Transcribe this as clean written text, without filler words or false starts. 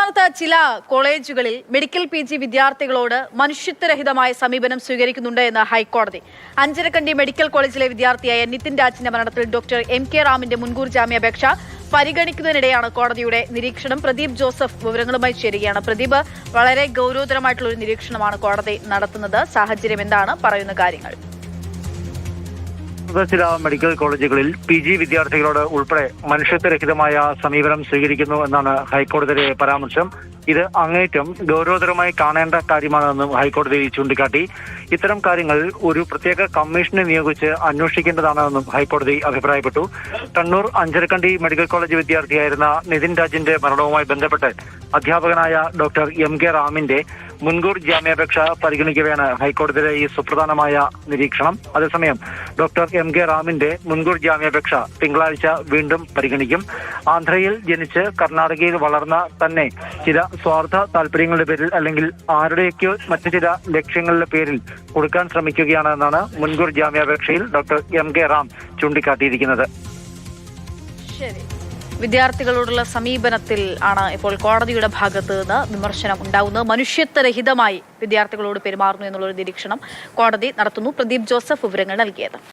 സംസ്ഥാനത്ത് ചില കോളേജുകളിൽ മെഡിക്കൽ PG വിദ്യാർത്ഥികളോട് മനുഷ്യത്വരഹിതമായ സമീപനം സ്വീകരിക്കുന്നുണ്ട് എന്ന് ഹൈക്കോടതി. അഞ്ചരക്കണ്ടി മെഡിക്കൽ കോളേജിലെ വിദ്യാർത്ഥിയായ നിതിൻ രാജിന്റെ മരണത്തിൽ ഡോക്ടർ MK റാമിന്റെ മുൻകൂർ ജാമ്യാപേക്ഷ പരിഗണിക്കുന്നതിനിടെയാണ് കോടതിയുടെ നിരീക്ഷണം. പ്രദീപ് ജോസഫ് വിവരങ്ങളുമായി ചേരുകയാണ്. പ്രദീപ്, വളരെ ഗൗരവതരമായിട്ടുള്ള ഒരു നിരീക്ഷണമാണ് കോടതി നടത്തുന്നത്. സാഹചര്യം എന്താണ്, പറയുന്ന കാര്യങ്ങൾ? ചില മെഡിക്കൽ കോളേജുകളിൽ PG വിദ്യാർത്ഥികളോട് ഉൾപ്പെടെ മനുഷ്യത്വരഹിതമായ സമീപനം സ്വീകരിക്കുന്നു എന്നാണ് ഹൈക്കോടതിയുടെ പരാമർശം. ഇത് അങ്ങേറ്റം ഗൗരവതരമായി കാണേണ്ട കാര്യമാണെന്നും ഹൈക്കോടതി ചൂണ്ടിക്കാട്ടി. ഇത്തരം കാര്യങ്ങൾ ഒരു പ്രത്യേക കമ്മീഷനെ നിയോഗിച്ച് അന്വേഷിക്കേണ്ടതാണെന്നും ഹൈക്കോടതി അഭിപ്രായപ്പെട്ടു. കണ്ണൂർ അഞ്ചരക്കണ്ടി മെഡിക്കൽ കോളേജ് വിദ്യാർത്ഥിയായിരുന്ന നിതിൻ രാജിന്റെ മരണവുമായി ബന്ധപ്പെട്ട് അധ്യാപകനായ ഡോക്ടർ MK റാമിന്റെ മുൻകൂർ ജാമ്യാപേക്ഷ പരിഗണിക്കവെയാണ് ഹൈക്കോടതിയുടെ ഈ സുപ്രധാനമായ നിരീക്ഷണം. അതേസമയം ഡോക്ടർ MK റാമിന്റെ മുൻകൂർ ജാമ്യാപേക്ഷ തിങ്കളാഴ്ച വീണ്ടും പരിഗണിക്കും. ആന്ധ്രയിൽ ജനിച്ച് കർണാടകയിൽ വളർന്ന തന്നെ ചില സ്വാർത്ഥ താല്പര്യങ്ങളുടെ പേരിൽ അല്ലെങ്കിൽ ആരുടെയൊക്കെയോ മറ്റു ചില ലക്ഷ്യങ്ങളുടെ പേരിൽ കൊടുക്കാൻ ശ്രമിക്കുകയാണ് എന്നാണ് മുൻകൂർ ജാമ്യാപേക്ഷയിൽ ഡോക്ടർ MK റാം ചൂണ്ടിക്കാട്ടിയിരിക്കുന്നത്. ശരി, വിദ്യാർത്ഥികളോടുള്ള സമീപനത്തിൽ ആണ് ഇപ്പോൾ കോടതിയുടെ ഭാഗത്ത് നിന്ന് വിമർശനം ഉണ്ടാകുന്നത്. മനുഷ്യത്വരഹിതമായി വിദ്യാർത്ഥികളോട് പെരുമാറുന്നു എന്നുള്ളൊരു നിരീക്ഷണം കോടതി നടത്തുന്നു. പ്രദീപ് ജോസഫ് വിവരങ്ങൾ നൽകിയത്.